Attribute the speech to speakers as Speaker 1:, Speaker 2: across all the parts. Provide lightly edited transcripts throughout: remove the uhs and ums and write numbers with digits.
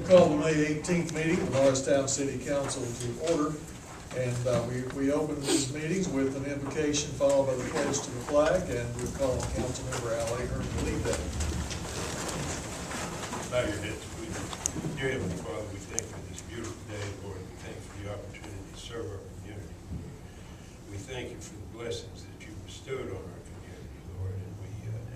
Speaker 1: Call the May 18th meeting of Morristown City Council to order. And we open these meetings with an invocation followed by the pledge to the flag, and we'll call on Councilmember Al Ahern to lead that.
Speaker 2: Bow your heads, please. Dear Heavenly Father, we thank you for this beautiful day, Lord. We thank you for the opportunity to serve our community. We thank you for the blessings that you bestowed on our community, Lord, and we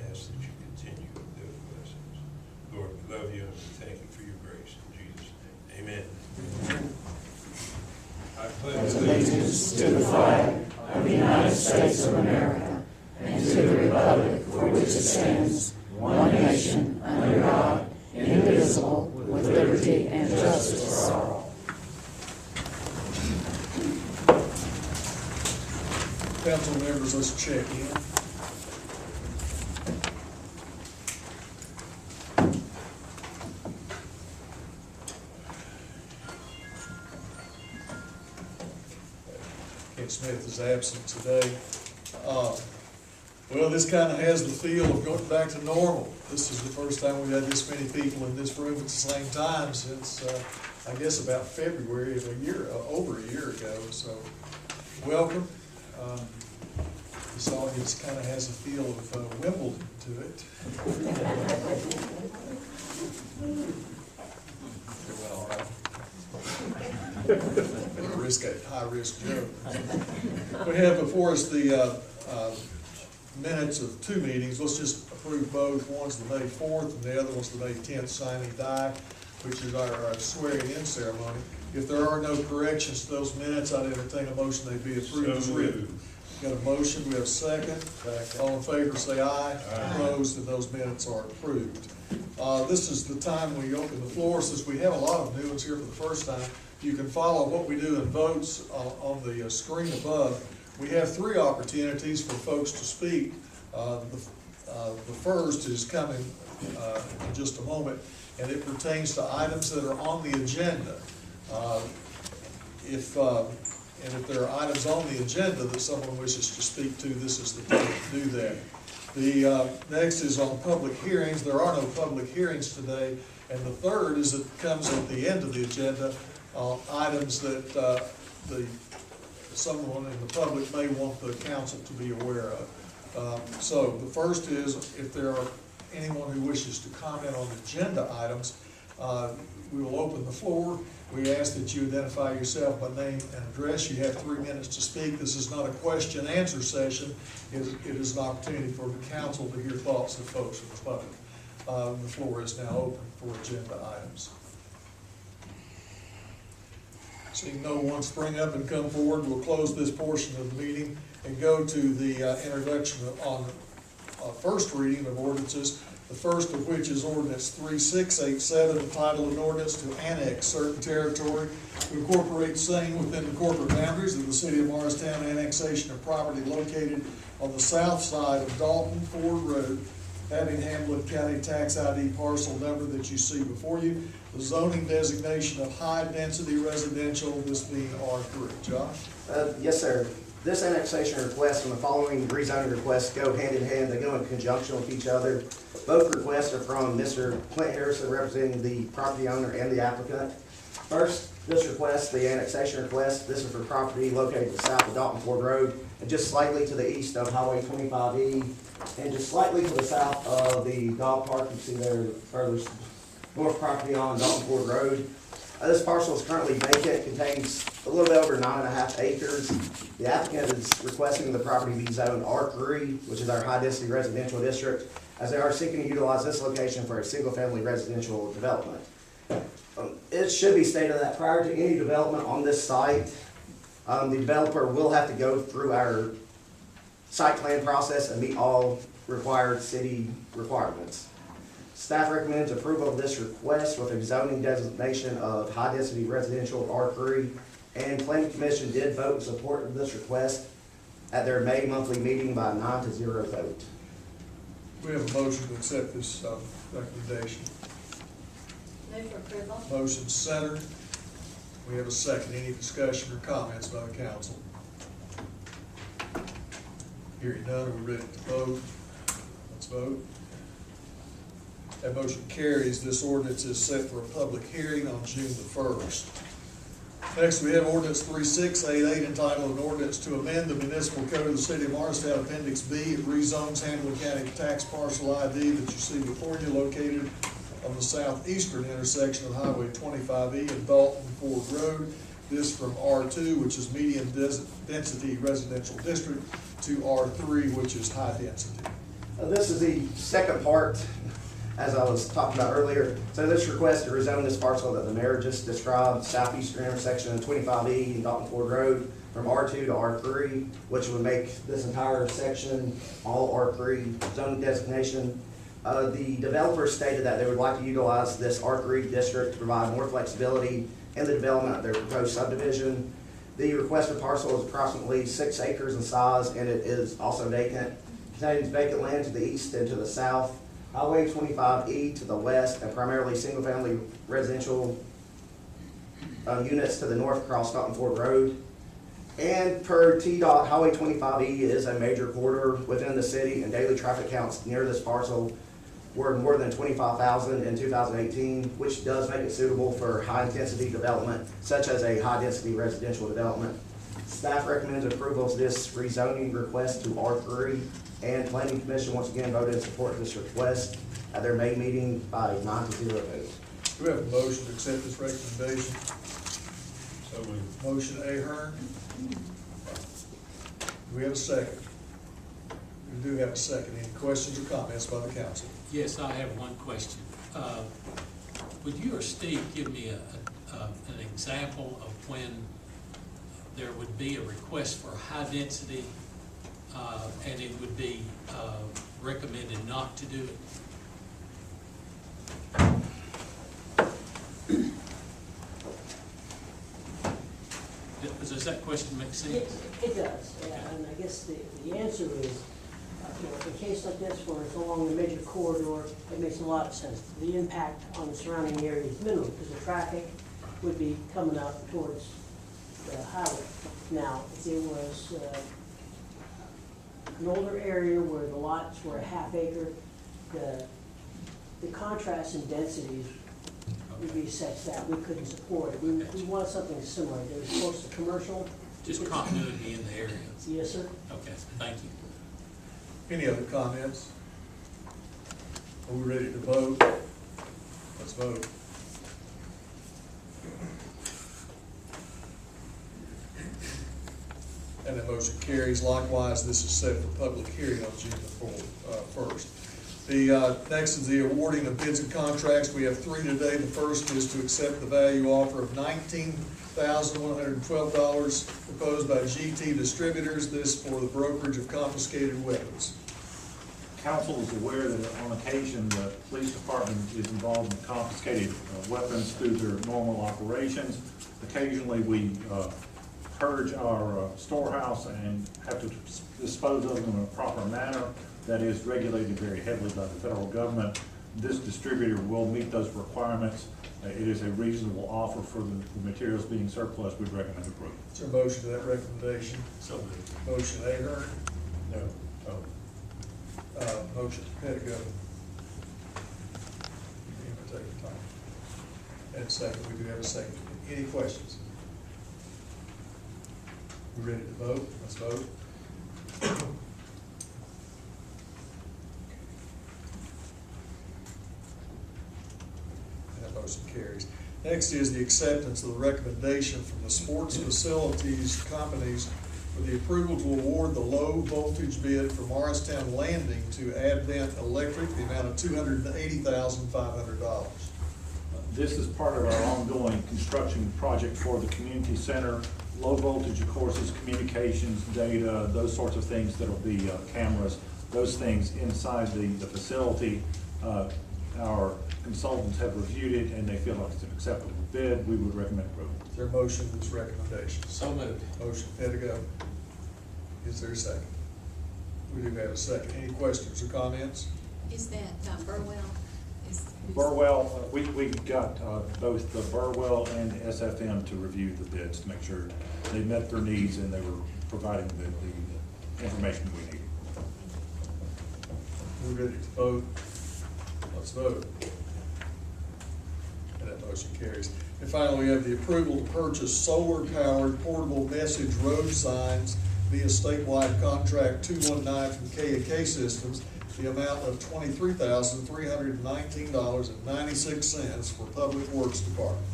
Speaker 2: ask that you continue with those blessings. Lord, we love you and we thank you for your grace. In Jesus' name, amen. I pledge
Speaker 3: allegiance to the flag of the United States of America and to the republic for which it stands, one nation, under God, indivisible, with liberty and justice for all.
Speaker 1: Council members, let's check in. Kent Smith is absent today. Well, this kind of has the feel of going back to normal. This is the first time we've had this many people in this room at the same time since, I guess, about February of over a year ago. So, welcome. This audience kind of has a feel of Wimbledon to it. It went all right. High-risk joke. We have before us the minutes of two meetings. Let's just approve both. One's the May 4th and the other one's the May 10th signing die, which is our swearing-in ceremony. If there are no corrections to those minutes, I'd entertain a motion they be approved as written. Got a motion, we have a second. All in favor say aye. Opposed, and those minutes are approved. This is the time we open the floor. Since we have a lot of new ones here for the first time, you can follow what we do in votes on the screen above. We have three opportunities for folks to speak. The first is coming in just a moment, and it pertains to items that are on the agenda. If there are items on the agenda that someone wishes to speak to, this is the time to do that. The next is on public hearings. There are no public hearings today. And the third is it comes at the end of the agenda on items that someone in the public may want the council to be aware of. So the first is if there are anyone who wishes to comment on agenda items, we will open the floor. We ask that you identify yourself by name and address. You have 3 minutes to speak. This is not a question-answer session. It is an opportunity for the council to hear thoughts of folks in the public. The floor is now open for agenda items. Seeing no one spring up and come forward, we'll close this portion of the meeting and go to the introduction on first reading of ordinances. The first of which is ordinance 3687, the title of an ordinance to annex certain territory to incorporate same within the corporate boundaries of the city of Morristown, annexation of property located on the south side of Dalton Ford Road, having Hamlet County tax ID parcel number that you see before you, the zoning designation of high-density residential, this being R3. Josh?
Speaker 4: Yes, sir. This annexation request and the following rezoning requests go hand in hand. They go in conjunction with each other. Both requests are from Mr. Clint Harrison, representing the property owner and the applicant. First, this request, the annexation request, this is for property located to the south of Dalton Ford Road and just slightly to the east of Highway 25E and just slightly to the south of the dog park. You see there further north property on Dalton Ford Road. This parcel is currently vacant, contains a little bit over 9.5 acres. The applicant is requesting the property be zoned R3, which is our high-density residential district, as they are seeking to utilize this location for a single-family residential development. It should be stated that prior to any development on this site, the developer will have to go through our site plan process and meet all required city requirements. Staff recommends approval of this request with a zoning designation of high-density residential R3, and Planning Commission did vote in support of this request at their May monthly meeting by a 9-0 vote.
Speaker 1: We have a motion to accept this recommendation.
Speaker 5: Move for approval.
Speaker 1: Motion centered. We have a second. Any discussion or comments by the council? Hearing none, are we ready to vote? Let's vote. That motion carries. This ordinance is set for a public hearing on June the 1st. Next, we have ordinance 3688 entitled an ordinance to amend the municipal code of the city of Morristown, Appendix B. It rezones Hamilton County tax parcel ID that you see before you, located on the southeastern intersection of Highway 25E and Dalton Ford Road. This from R2, which is medium density residential district, to R3, which is high density.
Speaker 4: This is the second part, as I was talking about earlier. So this request to rezone this parcel that the mayor just described, southeastern intersection of 25E and Dalton Ford Road, from R2 to R3, which would make this entire section all R3 zoning designation. The developers stated that they would like to utilize this R3 district to provide more flexibility in the development of their proposed subdivision. The requested parcel is approximately 6 acres in size, and it is also vacant. Contains vacant land to the east and to the south, Highway 25E to the west, and primarily single-family residential units to the north across Dalton Ford Road. And per TDOT, Highway 25E is a major corridor within the city, and daily traffic counts near this parcel were more than 25,000 in 2018, which does make it suitable for high-intensity development, such as a high-density residential development. Staff recommends approval of this rezoning request to R3, and Planning Commission once again voted in support of this request at their May meeting by 9-0 votes.
Speaker 1: Do we have a motion to accept this recommendation?
Speaker 2: So moved.
Speaker 1: Motion Ahern. Do we have a second? We do have a second. Any questions or comments by the council?
Speaker 6: Yes, I have one question. Would you or Steve give me an example of when there would be a request for high density and it would be recommended not to do it? Does that question make sense?
Speaker 7: It does, yeah, and I guess the answer is, in a case like this where it's along the major corridor, it makes a lot of sense. The impact on the surrounding area is minimal because the traffic would be coming up towards the highway. Now, if it was an older area where the lots were a half acre, the contrast in densities would be such that we couldn't support it. We want something similar. It was close to commercial.
Speaker 6: Just continuity in the area?
Speaker 7: Yes, sir.
Speaker 6: Okay, thank you.
Speaker 1: Any other comments? Are we ready to vote? Let's vote. And the motion carries. Likewise, this is set for public hearing on June the 1st. The next is the awarding of bids and contracts. We have 3 today. The first is to accept the value offer of $19,112 proposed by GT Distributors. This for the brokerage of confiscated weapons.
Speaker 8: Council is aware that on occasion the police department is involved in confiscated weapons through their normal operations. Occasionally we purge our storehouse and have to dispose of them in a proper manner that is regulated very heavily by the federal government. This distributor will meet those requirements. It is a reasonable offer for the materials being surplus. We'd recommend approval.
Speaker 1: Is there a motion to that recommendation?
Speaker 6: So moved.
Speaker 1: Motion Ahern.
Speaker 2: No. Oh.
Speaker 1: Motion Pettigo. You can take your time. And second, we do have a second. Any questions? We ready to vote? Let's vote. And that motion carries. Next is the acceptance of the recommendation from the sports facilities companies for the approval to award the low voltage bid for Morristown Landing to Advent Electric, the amount of $280,500.
Speaker 8: This is part of our ongoing construction project for the community center. Low voltage, of course, is communications, data, those sorts of things that'll be cameras, those things inside the facility. Our consultants have reviewed it and they feel like it's an acceptable bid. We would recommend approval.
Speaker 1: Is there a motion to this recommendation?
Speaker 6: So moved.
Speaker 1: Motion Pettigo. Is there a second? We do have a second. Any questions or comments?
Speaker 5: Is that Burwell?
Speaker 8: Burwell, we got both the Burwell and SFM to review the bids to make sure they met their needs and they were providing the information we needed.
Speaker 1: We're ready to vote. Let's Let's vote. And that motion carries. And finally, we have the approval to purchase solar-powered portable message road signs via statewide contract 219 from K&K Systems, the amount of $23,319.96 for Public Works Department.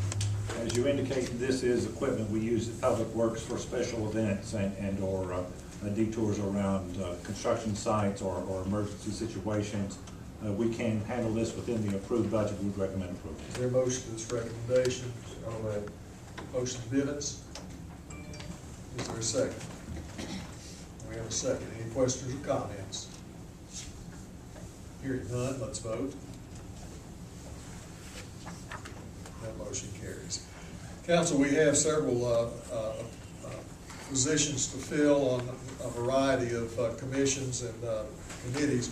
Speaker 8: As you indicated, this is equipment we use at Public Works for special events and/or detours around construction sites or emergency situations. We can handle this within the approved budget. We would recommend approval.
Speaker 1: Is there a motion to this recommendation? Motion Bivens. Is there a second? We have a second. Any questions or comments? Hearing none, let's vote. That motion carries. Council, we have several positions to fill on a variety of commissions and committees.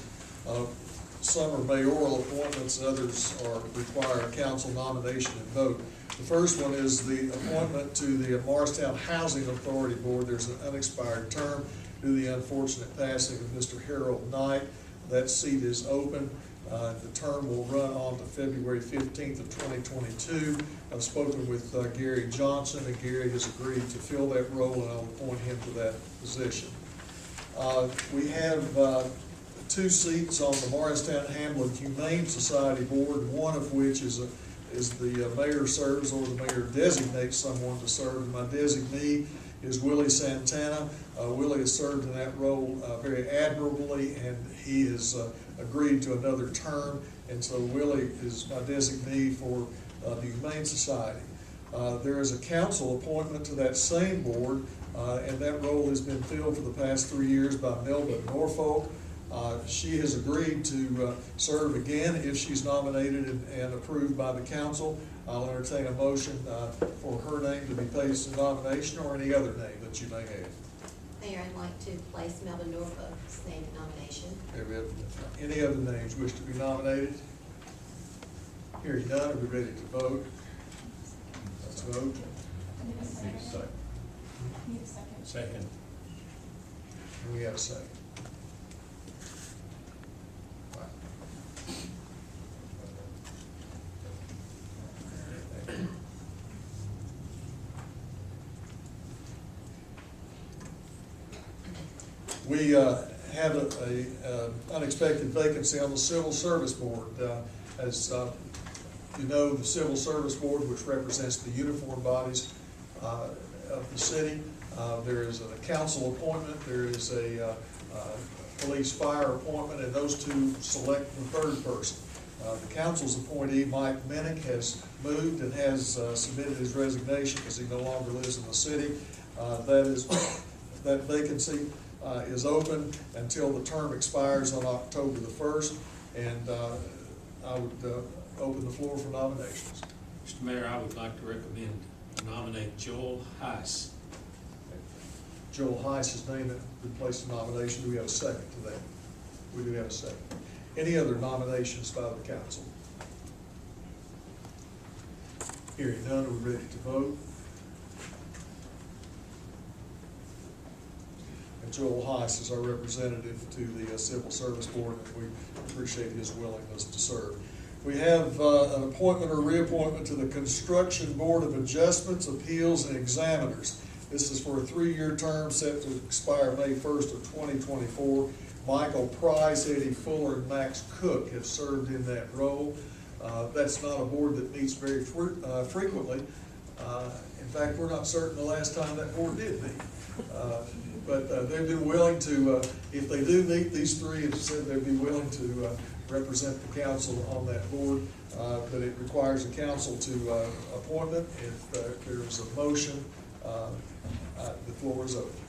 Speaker 1: Some are mayoral appointments, others require council nomination and vote. The first one is the appointment to the Morristown Housing Authority Board. There's an unexpired term due to the unfortunate passing of Mr. Harold Knight. That seat is open. The term will run on to February 15th of 2022. I've spoken with Gary Johnson, and Gary has agreed to fill that role, and I'll appoint him to that position. We have 2 seats on the Morristown Hamlin Humane Society Board, one of which is the mayor serves, or the mayor designates someone to serve. My designee is Willie Santana. Willie has served in that role very admirably, and he has agreed to another term, and so Willie is my designee for the Humane Society. There is a council appointment to that same board, and that role has been filled for the past 3 years by Melba Norfolk. She has agreed to serve again if she's nominated and approved by the council. I'll entertain a motion for her name to be placed in nomination, or any other name that you may have.
Speaker 5: Mayor, I'd like to place Melvin Norfolk's name in nomination.
Speaker 1: Any other names wish to be nominated? Hearing none, are we ready to vote? Let's vote.
Speaker 8: Need a second.
Speaker 6: Second.
Speaker 1: And we have a second. We have a unexpected vacancy on the Civil Service Board. As you know, the Civil Service Board, which represents the uniform bodies of the city, there is a council appointment, there is a police fire appointment, and those two select the third person. The council's appointee, Mike Minnick, has moved and has submitted his resignation because he no longer lives in the city. That vacancy is open until the term expires on October the 1st, and I would open the floor for nominations.
Speaker 6: Mr. Mayor, I would like to recommend nominate Joel Heiss.
Speaker 1: Joel Heiss's name has been placed in nomination. Do we have a second to that? We do have a second. Any other nominations by the council? Hearing none, are we ready to vote? And Joel Heiss is our representative to the Civil Service Board, and we appreciate his willingness to serve. We have an appointment or reappointment to the Construction Board of Adjustments, Appeals, and Examiners. This is for a 3-year term set to expire May 1st of 2024. Michael Price, Eddie Fuller, and Max Cook have served in that role. That's not a board that meets very frequently. In fact, we're not certain the last time that board did meet. But they've been willing to, if they do meet, these three have said they'd be willing to represent the council on that board. But it requires a council to appointment. If there's a motion, the floor is open.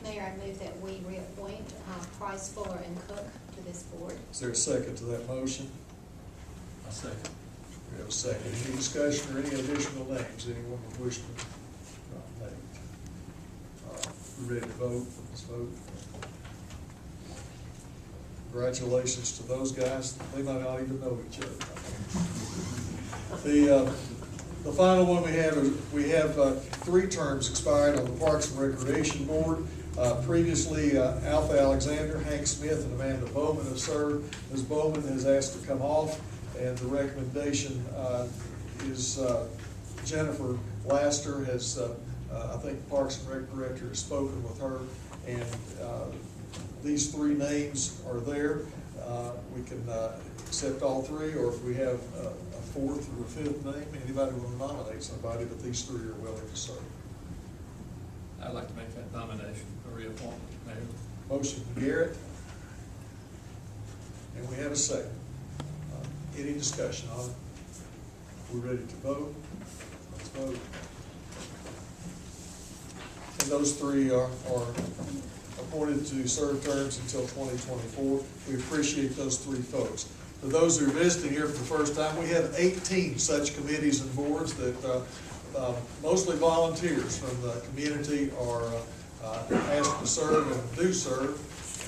Speaker 5: Mayor, I move that we reappoint Price, Fuller, and Cook to this board.
Speaker 1: Is there a second to that motion?
Speaker 6: A second.
Speaker 1: We have a second. Any discussion or any additional names anyone would wish to nominate? We're ready to vote. Let's vote. Congratulations to those guys. They might not even know each other. The final one we have 3 terms expired on the Parks and Recreation Board. Previously, Alpha Alexander, Hank Smith, and Amanda Bowman have served. Ms. Bowman has asked to come off, and the recommendation is Jennifer Laster has, I think Parks and Rec Director has spoken with her, and these three names are there. We can accept all three, or if we have a fourth or a fifth name, anybody want to nominate somebody, but these three are willing to serve.
Speaker 6: I'd like to make that nomination for reappointment, Mayor.
Speaker 1: Motion from Garrett. And we have a second. Any discussion on it? We ready to vote? Let's vote. And those three are appointed to serve terms until 2024. We appreciate those three folks. For those who are visiting here for the first time, we have 18 such committees and boards that mostly volunteers from the community are asked to serve and do serve.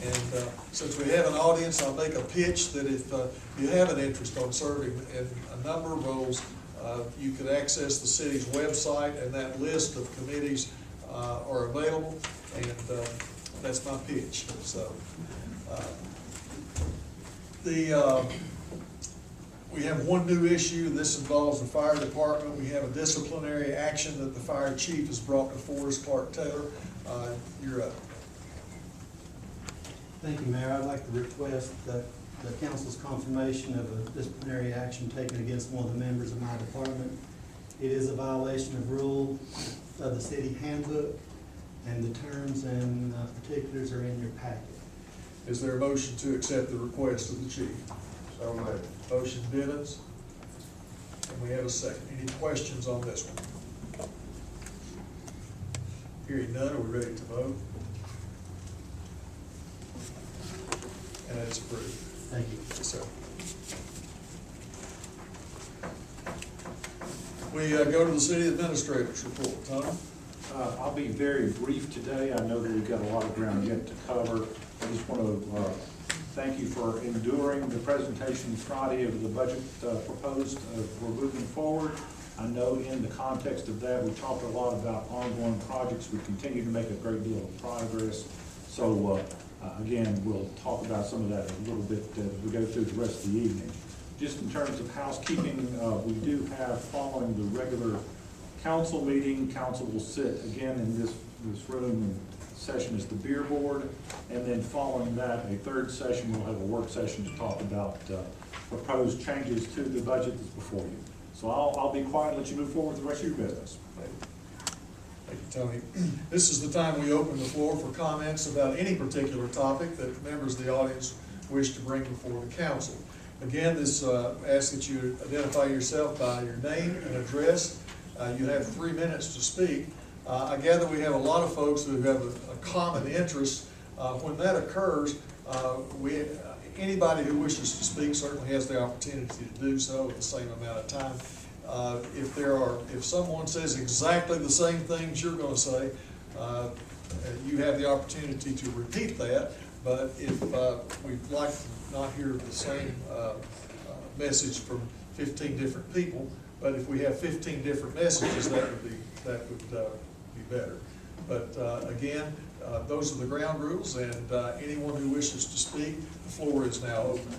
Speaker 1: And since we have an audience, I'll make a pitch that if you have an interest on serving in a number of roles, you can access the city's website, and that list of committees are available, and that's my pitch. So we have one new issue. This involves the fire department. We have a disciplinary action that the fire chief has brought before us. Clark Taylor, you're up.
Speaker 9: Thank you, Mayor. I'd like to request that the council's confirmation of a disciplinary action taken against one of the members of my department. It is a violation of rule of the city handbook, and the terms and particulars are in your packet.
Speaker 1: Is there a motion to accept the request of the chief?
Speaker 4: So moved.
Speaker 1: Motion Bivens. And we have a second. Any questions on this one? Hearing none, are we ready to vote? And it's approved.
Speaker 9: Thank you.
Speaker 1: Yes, sir. We go to the city administrator's report. Tom?
Speaker 8: I'll be very brief today. I know that we've got a lot of ground yet to cover. I just want to thank you for enduring the presentation Friday of the budget proposed. We're moving forward. I know in the context of that, we talked a lot about ongoing projects. We continue to make a great deal of progress. So again, we'll talk about some of that a little bit as we go through the rest of the evening. Just in terms of housekeeping, we do have, following the regular council meeting, council will sit again in this room, and session is the beer board, and then following that, a third session, we'll have a work session to talk about proposed changes to the budget that's before you. So I'll be quiet and let you move forward with the rest of your business.
Speaker 1: Thank you, Tony. This is the time we open the floor for comments about any particular topic that members of the audience wish to bring before the council. Again, this asks that you identify yourself by your name and address. You have 3 minutes to speak. I gather we have a lot of folks who have a common interest. When that occurs, anybody who wishes to speak certainly has the opportunity to do so at the same amount of time. If someone says exactly the same things you're going to say, you have the opportunity to repeat that. But if we'd like to not hear the same message from 15 different people, but if we have 15 different messages, that would be better. But again, those are the ground rules, and anyone who wishes to speak, the floor is now open.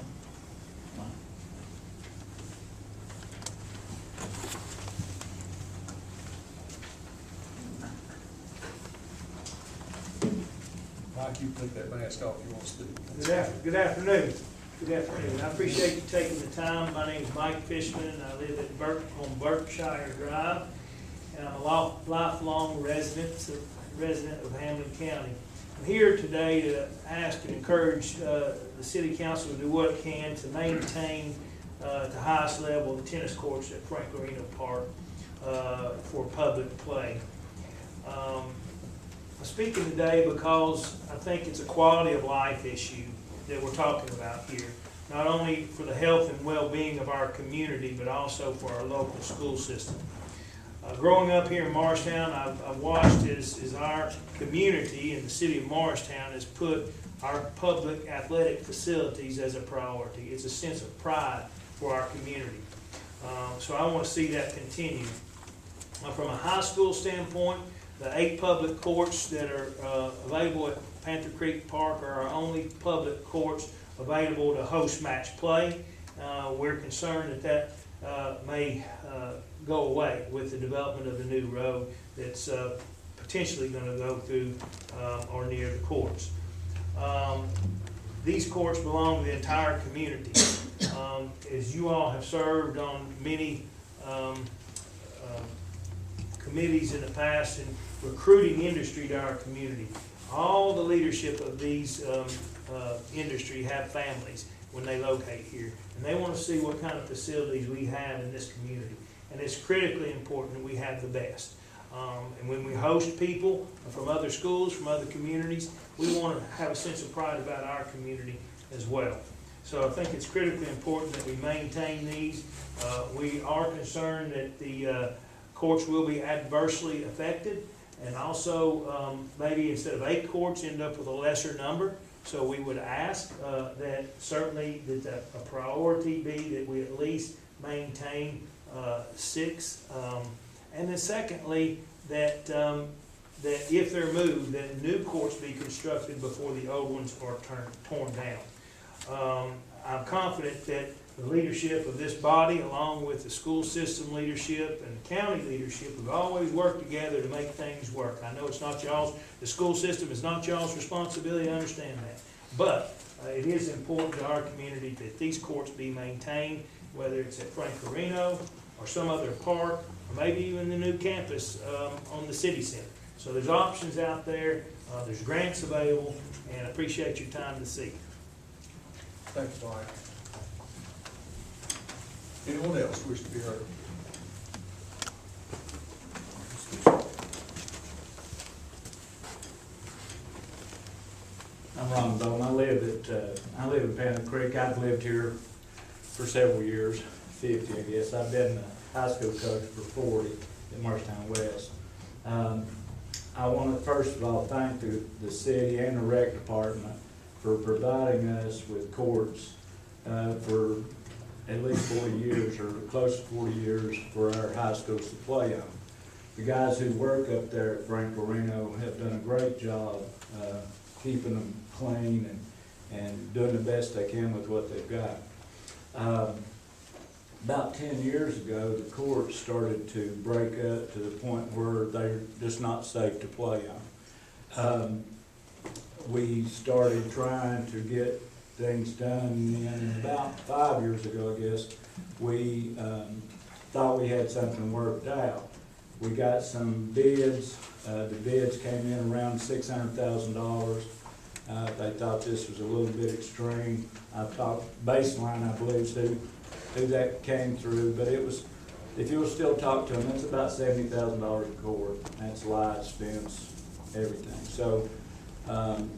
Speaker 1: Mike, you can take that mask off if you want to speak.
Speaker 10: Good afternoon. Good afternoon. I appreciate you taking the time. My name is Mike Fishman, and I live on Berkshire Drive, and I'm a lifelong resident of Hamlin County. I'm here today to ask and encourage the City Council to do what it can to maintain at the highest level the tennis courts at Frank Arena Park for public play. I'm speaking today because I think it's a quality of life issue that we're talking about here, not only for the health and well-being of our community, but also for our local school system. Growing up here in Morristown, I've watched as our community and the city of Morristown has put our public athletic facilities as a priority. It's a sense of pride for our community. So I want to see that continue. From a high school standpoint, The 8 public courts that are available at Panther Creek Park are our only public courts available to host match play. We're concerned that may go away with the development of the new road that's potentially going to go through or near the courts. These courts belong to the entire community. As you all have served on many committees in the past in recruiting industry to our community, all the leadership of these industry have families when they locate here, and they want to see what kind of facilities we have in this community. And it's critically important that we have the best. And when we host people from other schools, from other communities, we want to have a sense of pride about our community as well. So I think it's critically important that we maintain these. We are concerned that the courts will be adversely affected, and also maybe instead of 8 courts, end up with a lesser number. So we would ask that certainly that a priority be that we at least maintain 6. And then secondly, that if they're moved, that new courts be constructed before the old ones are torn down. I'm confident that the leadership of this body, along with the school system leadership and the county leadership, have always worked together to make things work. I know it's not y'all's, the school system is not y'all's responsibility, I understand that. But it is important to our community that these courts be maintained, whether it's at Frank Areno or some other park, or maybe even the new campus on the city center. So there's options out there, there's grants available, and I appreciate your time this evening.
Speaker 1: Thank you, Mike. Anyone else wish to be heard?
Speaker 11: I'm Ron Bowman. I live in Panther Creek. I've lived here for several years, 50 I guess. I've been a high school coach for 40 at Marshtown West. I want to first of all thank the city and the rec department for providing us with courts for at least 40 years or close to 40 years for our high schools to play on. The guys who work up there at Frank Areno have done a great job keeping them clean and doing the best they can with what they've got. About 10 years ago, the courts started to break up to the point where they're just not safe to play on. We started trying to get things done, and about 5 years ago, I guess, we thought we had something worked out. We got some bids. The bids came in around $600,000. They thought this was a little bit extreme. I thought baseline, I believe, is who that came through, but it was, if you'll still talk to them, it's about $70,000 a court. That's lights, fence, everything. So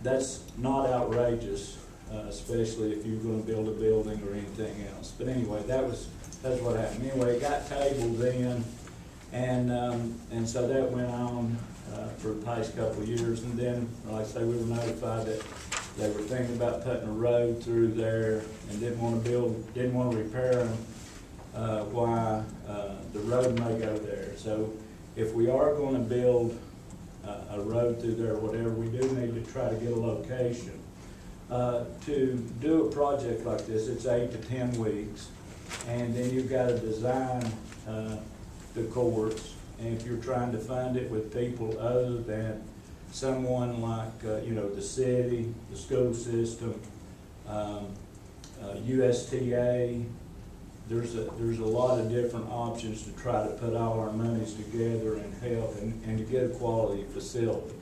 Speaker 11: that's not outrageous, especially if you're going to build a building or anything else. But anyway, that's what happened. Anyway, it got tabled then, and so that went on for the past couple of years, and then, like I say, we were notified that they were thinking about putting a road through there and didn't want to repair them. Why the road may go there. So if we are going to build a road through there, or whatever, we do need to try to get a location. To do a project like this, it's 8 to 10 weeks, and then you've got to design the courts. And if you're trying to fund it with people other than someone like, the city, the school system, USTA, there's a lot of different options to try to put all our monies together and help and to get a quality facility.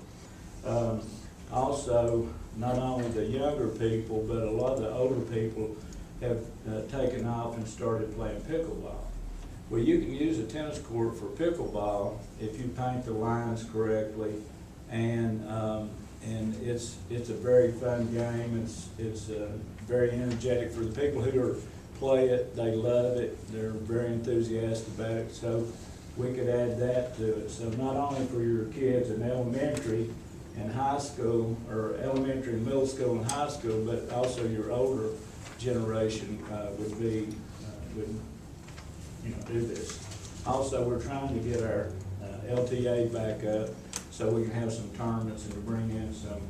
Speaker 11: Also, not only the younger people, but a lot of the older people have taken off and started playing pickleball. Well, you can use a tennis court for pickleball if you paint the lines correctly, and it's a very fun game. It's very energetic for the people who play it. They love it. They're very enthusiastic about it. So we could add that to it. So not only for your kids in elementary and high school, or elementary, middle school, and high school, but also your older generation would do this. Also, we're trying to get our LTA back up so we can have some tournaments and to bring in some,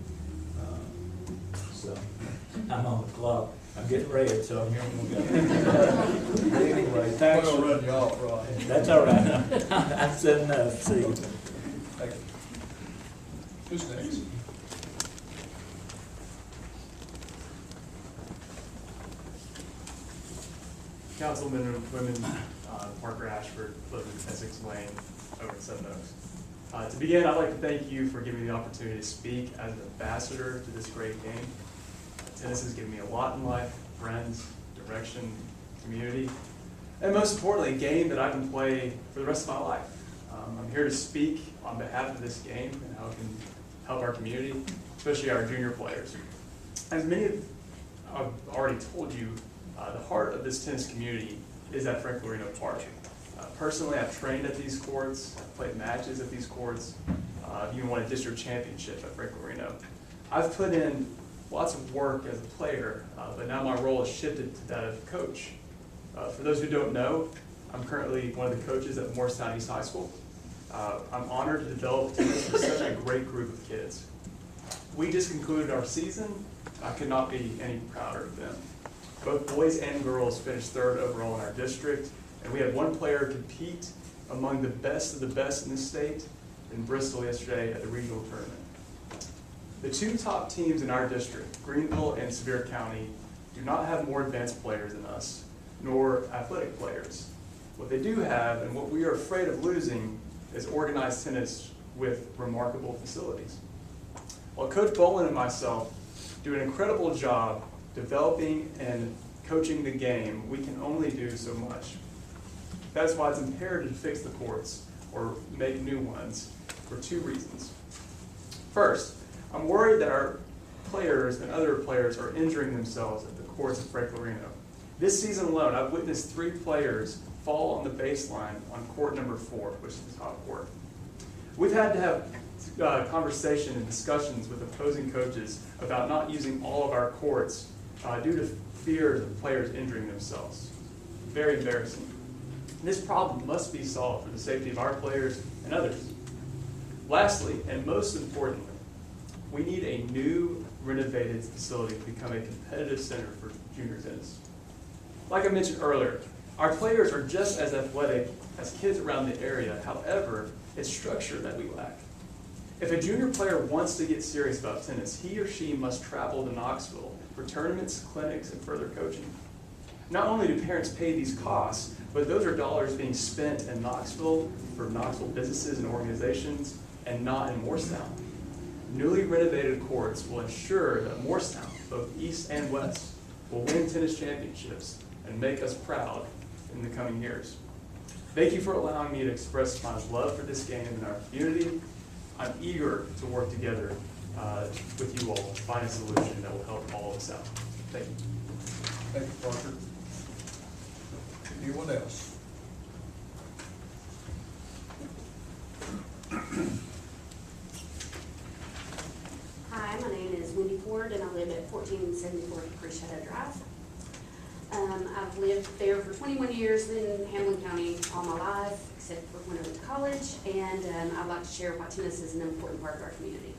Speaker 11: I'm on the clock. I'm getting red, so I'm hearing them go. Anyway, thanks.
Speaker 1: We're gonna run you off, right?
Speaker 11: That's all right. I've said enough. See you.
Speaker 1: Thank you. Who's next?
Speaker 12: Councilmen and women, Parker Ashford, live in Essex Lane, over in Seven Oaks. To begin, I'd like to thank you for giving me the opportunity to speak as an ambassador to this great game. Tennis has given me a lot in life: friends, direction, community, and most importantly, a game that I can play for the rest of my life. I'm here to speak on behalf of this game and how it can help our community, especially our junior players. As many have already told you, the heart of this tennis community is at Frank Lorino Park. Personally, I've trained at these courts, I've played matches at these courts, I've even won a district championship at Frank Lorino. I've put in lots of work as a player, but now my role has shifted to that of coach. For those who don't know, I'm currently one of the coaches at Morristown East High School. I'm honored to develop tennis with such a great group of kids. We just concluded our season. I could not be any prouder of them. Both boys and girls finished 3rd overall in our district, and we had one player compete among the best of the best in the state in Bristol yesterday at the regional tournament. The 2 top teams in our district, Greenville and Sevier County, do not have more advanced players than us, nor athletic players. What they do have, and what we are afraid of losing, is organized tennis with remarkable facilities. While Coach Boland and myself do an incredible job developing and coaching the game, we can only do so much. That's why it's imperative to fix the courts or make new ones for 2 reasons. First, I'm worried that our players and other players are injuring themselves at the courts at Frank Lorino. This season alone, I've witnessed 3 players fall on the baseline on court number 4, which is the top court. We've had to have conversation and discussions with opposing coaches about not using all of our courts due to fears of players injuring themselves. Very embarrassing. This problem must be solved for the safety of our players and others. Lastly, and most importantly, we need a new renovated facility to become a competitive center for junior tennis. Like I mentioned earlier, our players are just as athletic as kids around the area. However, it's structure that we lack. If a junior player wants to get serious about tennis, he or she must travel to Knoxville for tournaments, clinics, and further coaching. Not only do parents pay these costs, but those are dollars being spent in Knoxville for Knoxville businesses and organizations, and not in Morristown. Newly renovated courts will ensure that Morristown, both east and west, will win tennis championships and make us proud in the coming years. Thank you for allowing me to express my love for this game and our community. I'm eager to work together with you all to find a solution that will help all of us out. Thank you.
Speaker 1: Thank you, Parker. Anyone else?
Speaker 13: Hi, my name is Wendy Ford, and I live at 1474 Hickory Shadow Drive. I've lived there for 21 years in Hamlin County all my life, except for when I went to college, and I'd like to share why tennis is an important part of our community.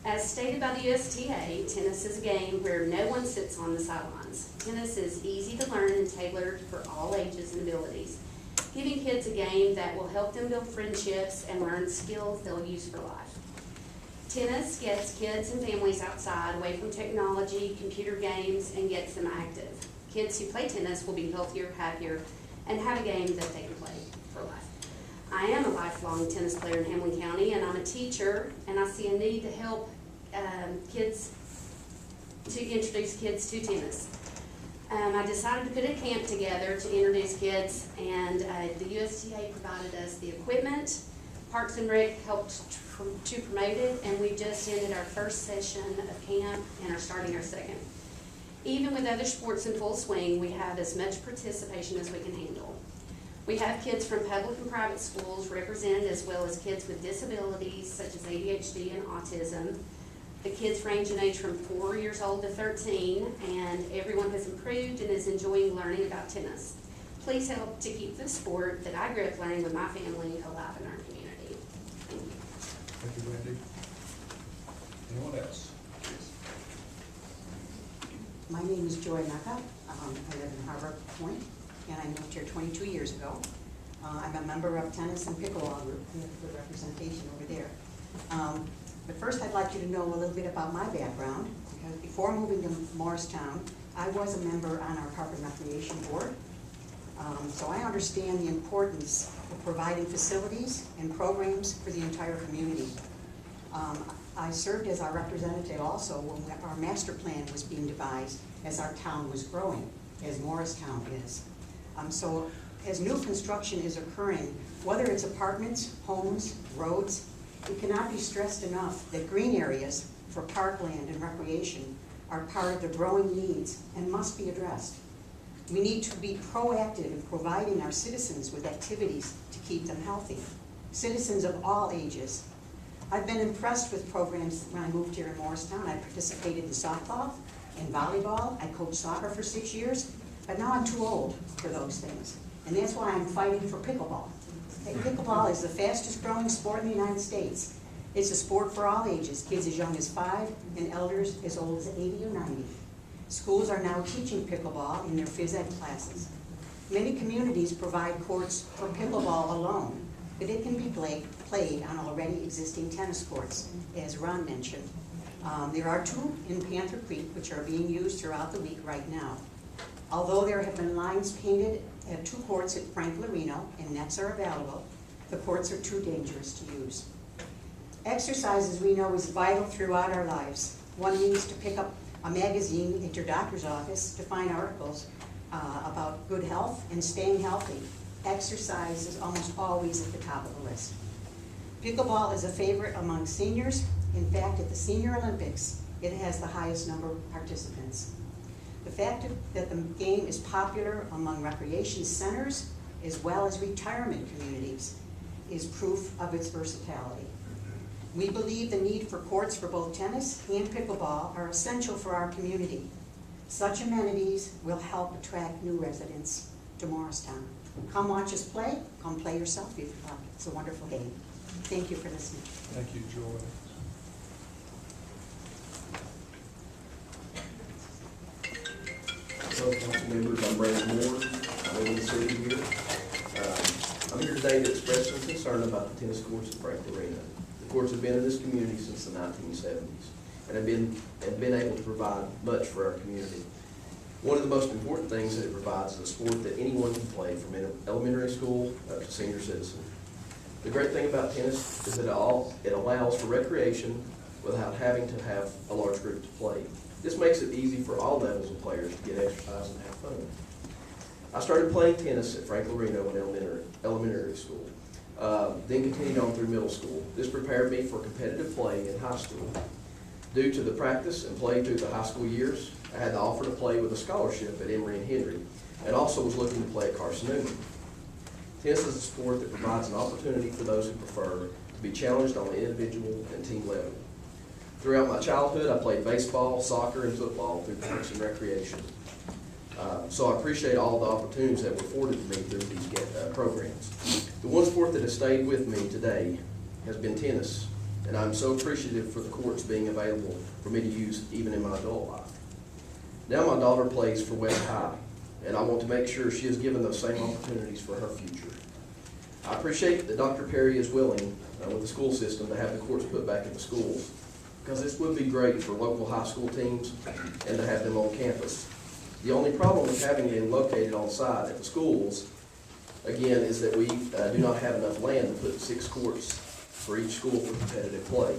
Speaker 13: As stated by the USTA, tennis is a game where no one sits on the sidelines. Tennis is easy to learn and tailored for all ages and abilities, giving kids a game that will help them build friendships and learn skills they'll use for life. Tennis gets kids and families outside, away from technology, computer games, and gets them active. Kids who play tennis will be healthier, happier, and have a game that they can play for life. I am a lifelong tennis player in Hamlin County, and I'm a teacher, and I see a need to help kids, to introduce kids to tennis. I decided to put a camp together to introduce kids, and the USTA provided us the equipment. Parks and Rec helped to promote it, and we just ended our first session of camp and are starting our second. Even with other sports in full swing, we have as much participation as we can handle. We have kids from public and private schools represented, as well as kids with disabilities such as ADHD and autism. The kids range in age from 4 years old to 13, and everyone has improved and is enjoying learning about tennis. Please help to keep the sport that I grew up learning with my family alive in our community. Thank you.
Speaker 1: Thank you, Wendy. Anyone else?
Speaker 14: My name is Joy Mecca. I live in Harbor Point, and I moved here 22 years ago. I'm a member of tennis and pickleball group, we have good representation over there. But first, I'd like you to know a little bit about my background, because before moving to Morristown, I was a member on our Park and Recreation Board. So I understand the importance of providing facilities and programs for the entire community. I served as our representative also when our master plan was being devised as our town was growing, as Morristown is. So as new construction is occurring, whether it's apartments, homes, roads, it cannot be stressed enough that green areas for parkland and recreation are part of the growing needs and must be addressed. We need to be proactive in providing our citizens with activities to keep them healthy, citizens of all ages. I've been impressed with programs when I moved here in Morristown. I participated in softball and volleyball. I coached soccer for 6 years, but now I'm too old for those things. And that's why I'm fighting for pickleball. Hey, pickleball is the fastest growing sport in the United States. It's a sport for all ages, kids as young as 5 and elders as old as 80 or 90. Schools are now teaching pickleball in their phys ed classes. Many communities provide courts for pickleball alone, but it can be played on already existing tennis courts, as Ron mentioned. There are 2 in Panther Creek, which are being used throughout the week right now. Although there have been lines painted at 2 courts at Frank Lorino and nets are available, the courts are too dangerous to use. Exercise, as we know, is vital throughout our lives. One needs to pick up a magazine at your doctor's office to find articles about good health and staying healthy. Exercise is almost always at the top of the list. Pickleball is a favorite among seniors. In fact, at the Senior Olympics, it has the highest number of participants. The fact that the game is popular among recreation centers as well as retirement communities is proof of its versatility. We believe the need for courts for both tennis and pickleball are essential for our community. Such amenities will help attract new residents to Morristown. Come watch us play, come play yourself if you like. It's a wonderful game. Thank you for listening.
Speaker 1: Thank you, Joy.
Speaker 15: Hello, council members, I'm Brandon Moore, I live in the city here. I'm here today to express some concern about the tennis courts at Frank Lorino. The courts have been in this community since the 1970s and have been able to provide much for our community. One of the most important things that it provides is a sport that anyone can play from elementary school up to senior citizen. The great thing about tennis is that it allows for recreation without having to have a large group to play. This makes it easy for all levels of players to get exercise and have fun. I started playing tennis at Frank Lorino in elementary school, then continued on through middle school. This prepared me for competitive play in high school. Due to the practice and play through the high school years, I had the offer to play with a scholarship at Emory and Henry, and also was looking to play at Carson Newman. Tennis is a sport that provides an opportunity for those who prefer to be challenged on an individual and team level. Throughout my childhood, I played baseball, soccer, and football through Parks and Recreation. So I appreciate all the opportunities that were afforded to me through these programs. The one sport that has stayed with me today has been tennis, and I'm so appreciative for the courts being available for me to use even in my adult life. Now my daughter plays for West High, and I want to make sure she is given those same opportunities for her future. I appreciate that Dr. Perry is willing, with the school system, to have the courts put back in the schools, because this would be great for local high school teams and to have them on campus. The only problem with having them located on site at the schools, again, is that we do not have enough land to put 6 courts for each school for competitive play.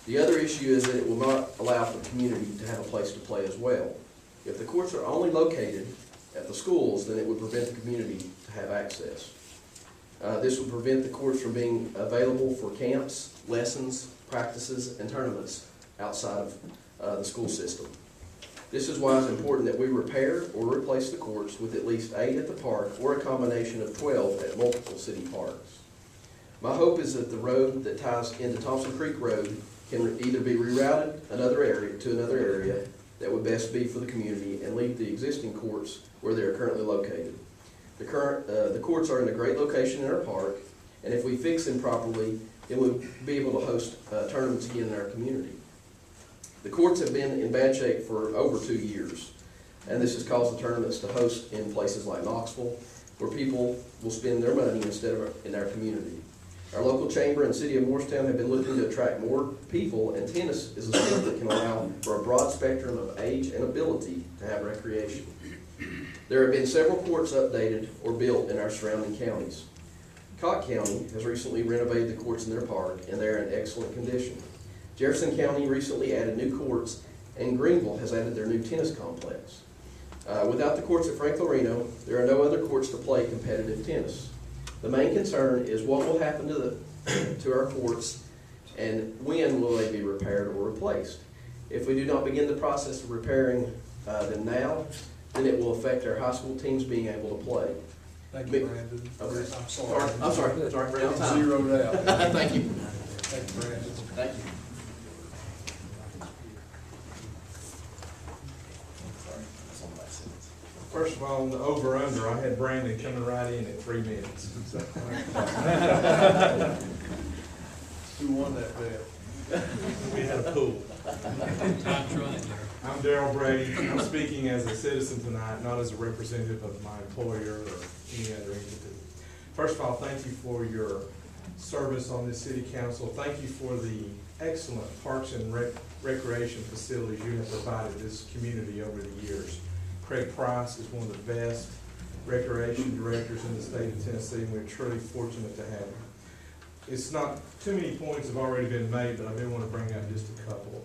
Speaker 15: The other issue is that it will not allow for the community to have a place to play as well. If the courts are only located at the schools, then it would prevent the community to have access. This would prevent the courts from being available for camps, lessons, practices, and tournaments outside of the school system. This is why it's important that we repair or replace the courts with at least 8 at the park or a combination of 12 at multiple city parks. My hope is that the road that ties into Thompson Creek Road can either be rerouted to another area that would best be for the community and leave the existing courts where they are currently located. The courts are in a great location in our park, and if we fix them properly, and we'll be able to host tournaments again in our community. The courts have been in bad shape for over 2 years, and this has caused the tournaments to host in places like Knoxville, where people will spend their money instead of in our community. Our local chamber and city of Morristown have been looking to attract more people, and tennis is a sport that can allow for a broad spectrum of age and ability to have recreation. There have been several courts updated or built in our surrounding counties. Cott County has recently renovated the courts in their park, and they're in excellent condition. Jefferson County recently added new courts, and Greenville has added their new tennis complex. Without the courts at Franklin Reno, there are no other courts to play competitive tennis. The main concern is what will happen to our courts, and when will they be repaired or replaced. If we do not begin the process of repairing them now, then it will affect our high school teams being able to play.
Speaker 1: Thank you, Brandon.
Speaker 15: Okay.
Speaker 1: I'm sorry.
Speaker 15: I'm sorry, ran out of time.
Speaker 1: Zeroed out.
Speaker 15: Thank you.
Speaker 1: Thank you, Brandon.
Speaker 15: Thank you.
Speaker 16: First of all, on the over-under, I had Brandon coming right in at 3 minutes.
Speaker 1: Who won that bet?
Speaker 16: We had a pool.
Speaker 6: Time's running there.
Speaker 16: I'm Darrell Brady. I'm speaking as a citizen tonight, not as a representative of my employer or any other entity. First of all, thank you for your service on this city council. Thank you for the excellent parks and recreation facilities you have provided this community over the years. Craig Price is one of the best recreation directors in the state of Tennessee, and we're truly fortunate to have him. It's not, too many points have already been made, but I do want to bring out just a couple.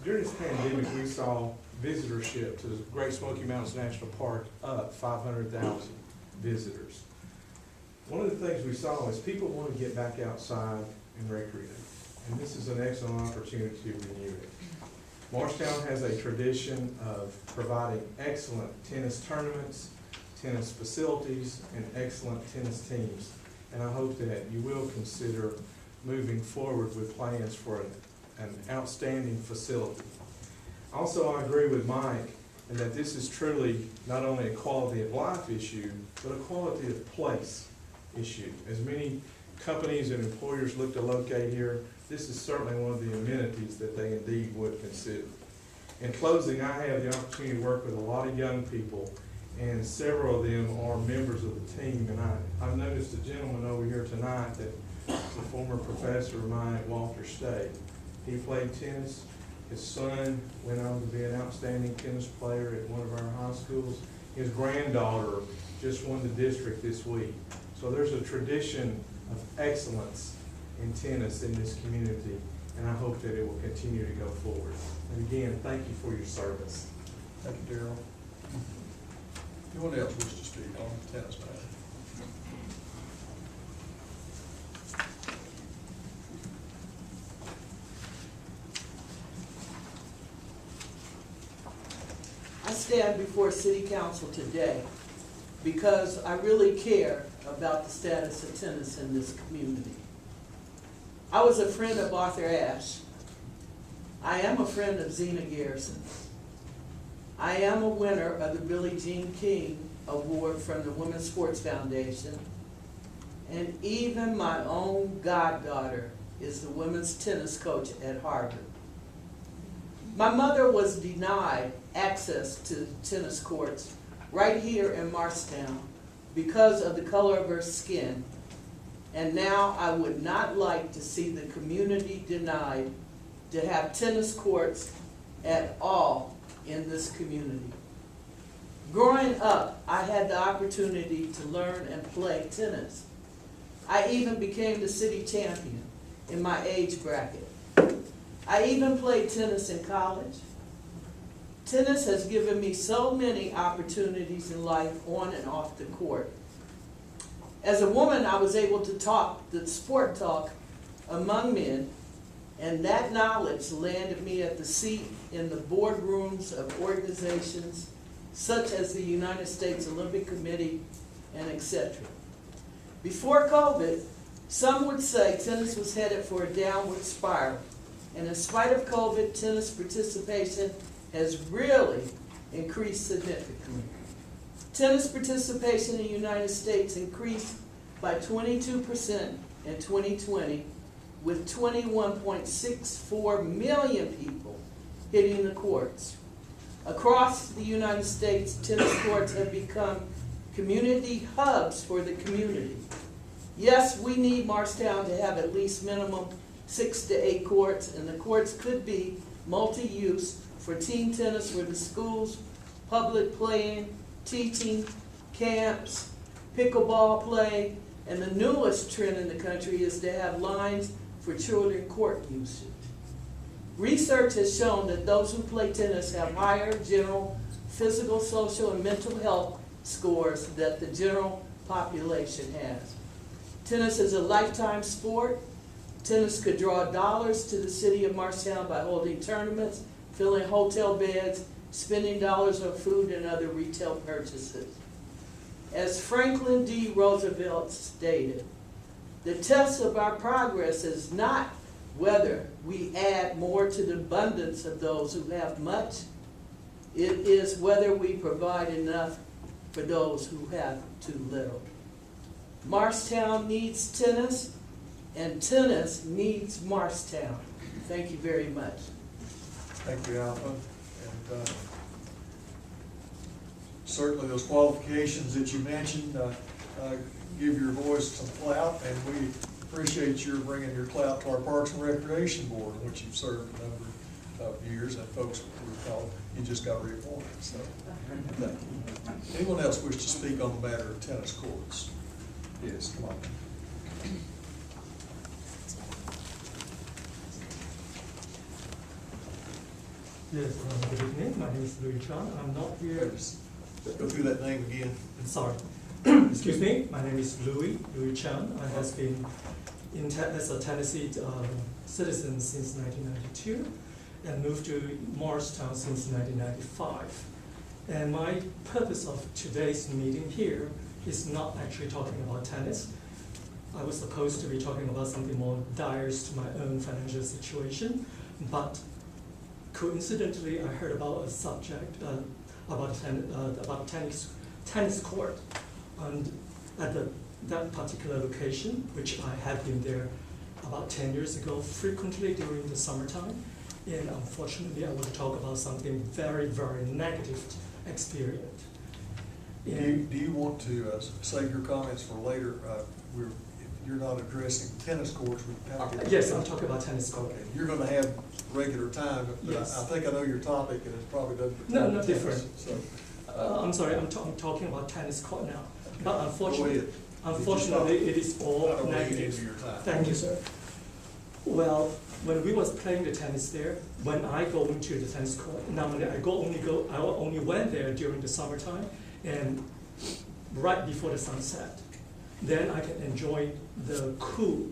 Speaker 16: During this pandemic, we saw visitorship to the Great Smoky Mountains National Park up 500,000 visitors. One of the things we saw is people want to get back outside and recreate, and this is an excellent opportunity to renew it. Morristown has a tradition of providing excellent tennis tournaments, tennis facilities, and excellent tennis teams. And I hope that you will consider moving forward with plans for an outstanding facility. Also, I agree with Mike in that this is truly not only a quality of life issue, but a quality of place issue. As many companies and employers look to locate here, this is certainly one of the amenities that they indeed would consider. In closing, I have the opportunity to work with a lot of young people, and several of them are members of the team. And I've noticed a gentleman over here tonight that is a former professor of mine at Walter State. He played tennis. His son went on to be an outstanding tennis player at one of our high schools. His granddaughter just won the district this week. So there's a tradition of excellence in tennis in this community, and I hope that it will continue to go forward. And again, thank you for your service.
Speaker 1: Thank you, Darrell. Anyone else wish to speak on the tennis matter?
Speaker 17: I stand before City Council today because I really care about the status of tennis in this community. I was a friend of Arthur Ashe. I am a friend of Zena Garrison. I am a winner of the Billie Jean King Award from the Women's Sports Foundation. And even my own goddaughter is the women's tennis coach at Harvard. My mother was denied access to tennis courts right here in Morristown because of the color of her skin. And now I would not like to see the community denied to have tennis courts at all in this community. Growing up, I had the opportunity to learn and play tennis. I even became the city champion in my age bracket. I even played tennis in college. Tennis has given me so many opportunities in life on and off the court. As a woman, I was able to talk the sport talk among men, and that knowledge landed me at the seat in the boardrooms of organizations such as the United States Olympic Committee and etc. Before COVID, some would say tennis was headed for a downward spiral, and in spite of COVID, tennis participation has really increased significantly. Tennis participation in the United States increased by 22% in 2020, with 21.64 million people hitting the courts. Across the United States, tennis courts have become community hubs for the community. Yes, we need Morristown to have at least minimum 6 to 8 courts, and the courts could be multi-use for team tennis where the schools, public playing, teaching, camps, pickleball play, and the newest trend in the country is to have lines for children court usage. Research has shown that those who play tennis have higher general physical, social, and mental health scores that the general population has. Tennis is a lifetime sport. Tennis could draw dollars to the city of Morristown by holding tournaments, filling hotel beds, spending dollars on food and other retail purchases. As Franklin D. Roosevelt stated, the test of our progress is not whether we add more to the abundance of those who have much. It is whether we provide enough for those who have too little. Morristown needs tennis, and tennis needs Morristown. Thank you very much.
Speaker 1: Thank you, Alpha. And certainly those qualifications that you mentioned give your voice some clout, and we appreciate your bringing your clout to our Parks and Recreation Board, in which you've served a number of years, and folks will recall you just got reappointed. So, thank you. Anyone else wish to speak on the matter of tennis courts? Yes, come on.
Speaker 18: Yes, good evening. My name is Louis Chan. I'm not here.
Speaker 1: Go through that name again.
Speaker 18: Sorry. Excuse me. My name is Louis Chan. I have been as a Tennessee citizen since 1992 and moved to Morristown since 1995. And my purpose of today's meeting here is not actually talking about tennis. I was supposed to be talking about something more dire to my own financial situation, but coincidentally, I heard about a subject about tennis court, and at that particular location, which I had been there about 10 years ago, frequently during the summertime. And unfortunately, I want to talk about something very, very negative experience.
Speaker 1: Do you want to save your comments for later? If you're not addressing tennis courts, we kind of get.
Speaker 18: Yes, I'm talking about tennis court.
Speaker 1: Okay, you're going to have regular time, but
Speaker 18: yes.
Speaker 1: I think I know your topic, and it probably doesn't.
Speaker 18: No, different. So, I'm sorry, I'm talking about tennis court now. But unfortunately, it is all negative.
Speaker 1: Your time.
Speaker 18: Thank you, sir. Well, when we was playing the tennis there, when I go into the tennis court, normally I only went there during the summertime and right before the sunset. Then I can enjoy the cool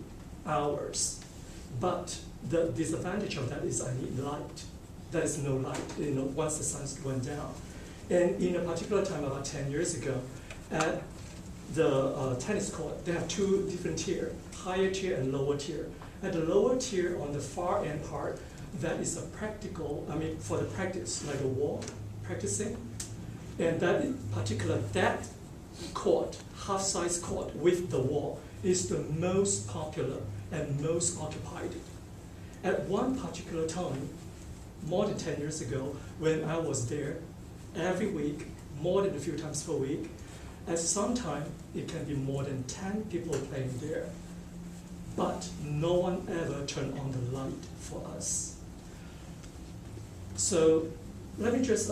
Speaker 18: hours. But the disadvantage of that is I need light. There is no light, once the sun went down. And in a particular time, about 10 years ago, at the tennis court, they have two different tiers, higher tier and lower tier. At the lower tier, on the far end part, that is a practical, for the practice, like a wall, practicing. And that court, half-size court with the wall, is the most popular and most occupied. At one particular time, more than 10 years ago, when I was there, every week, more than a few times per week, at some time, it can be more than 10 people playing there. But no one ever turned on the light for us. So let me just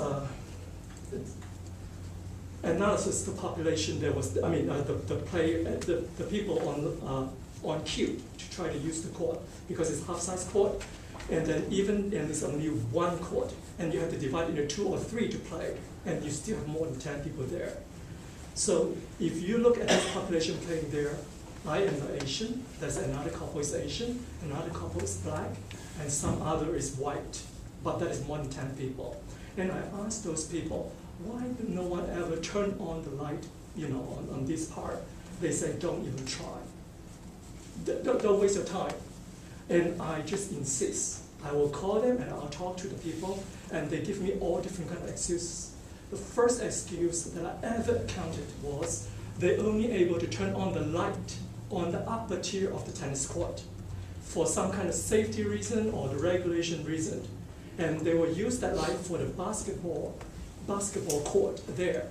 Speaker 18: analysis the population. There was, the people on queue to try to use the court because it's half-size court, and then and it's only one court, and you have to divide into 2 or 3 to play, and you still have more than 10 people there. So if you look at this population playing there, I am Asian, there's another couple is Asian, another couple is black, and some other is white, but that is more than 10 people. And I asked those people, why did no one ever turn on the light, on this part? They say, don't even try. Don't waste your time. And I just insist. I will call them and I'll talk to the people, and they give me all different kind of excuses. The first excuse that I ever encountered was they only able to turn on the light on the upper tier of the tennis court for some kind of safety reason or the regulation reason. And they will use that light for the basketball court there.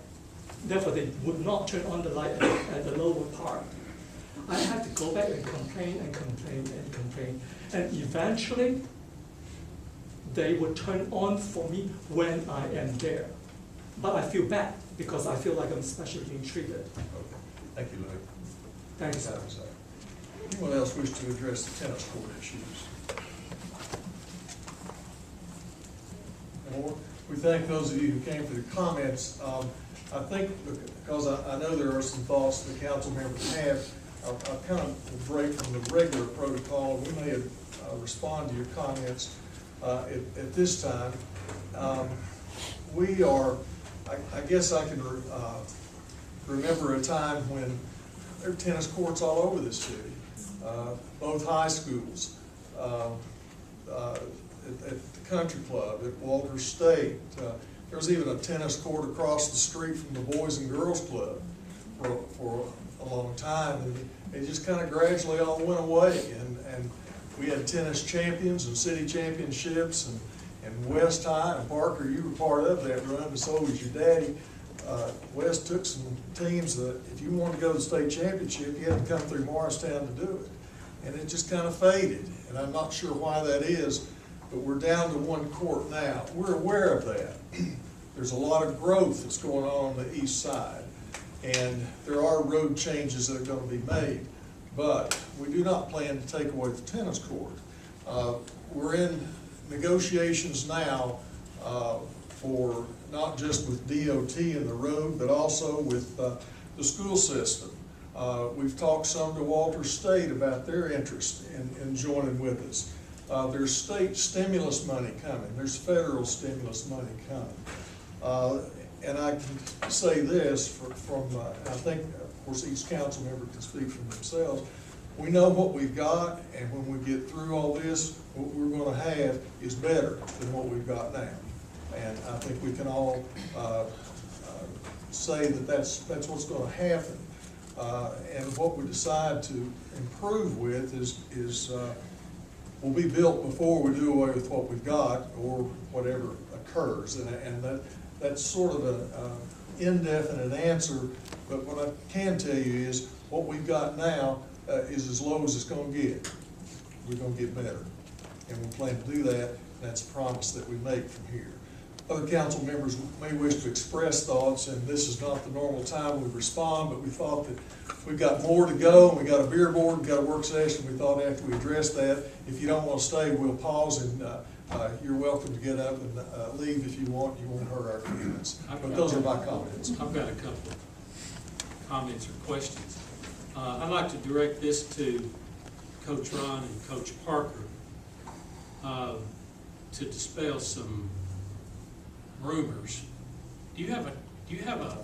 Speaker 18: Therefore, they would not turn on the light at the lower part. I had to go back and complain and complain and complain. And eventually, they would turn on for me when I am there. But I feel bad because I feel like I'm specially being treated.
Speaker 1: Okay. Thank you, Larry.
Speaker 18: Thank you, sir.
Speaker 1: Anyone else wish to address the tennis court issues? More? We thank those of you who came for the comments. I think because I know there are some thoughts the council members have, I'll kind of break from the regular protocol. We may respond to your comments at this time. We are, I guess I can remember a time when there were tennis courts all over this city. Both high schools, at the country club, at Walters State. There was even a tennis court across the street from the Boys and Girls Club for a long time. And it just kind of gradually all went away. And we had tennis champions and city championships and West High. And Parker, you were part of that run, and so was your daddy. West took some teams that if you wanted to go to the state championship, you had to come through Morristown to do it. And it just kind of faded. And I'm not sure why that is, but we're down to one court now. We're aware of that. There's a lot of growth that's going on the east side. And there are road changes that are going to be made. But we do not plan to take away the tennis court. We're in negotiations now for not just with DOT and the road, but also with the school system. We've talked some to Walters State about their interest in joining with us. There's state stimulus money coming. There's federal stimulus money coming. And I can say this from I think, of course, each council member can speak for themselves. We know what we've got, and when we get through all this, what we're going to have is better than what we've got now. And I think we can all say that that's what's going to happen. And what we decide to improve with is will be built before we do away with what we've got or whatever occurs. And that's sort of an indefinite answer, but what I can tell you is what we've got now is as low as it's going to get. We're going to get better. And we plan to do that. That's a promise that we make from here. Other council members may wish to express thoughts, and this is not the normal time we respond, but we thought that we've got more to go, and we got a beer board, we got a work session. We thought after we addressed that, if you don't want to stay, we'll pause, and you're welcome to get up and leave if you want. You won't hurt our feelings. But those are my comments.
Speaker 6: I've got a couple of comments or questions. I'd like to direct this to Coach Ron and Coach Parker to dispel some rumors. Do you have a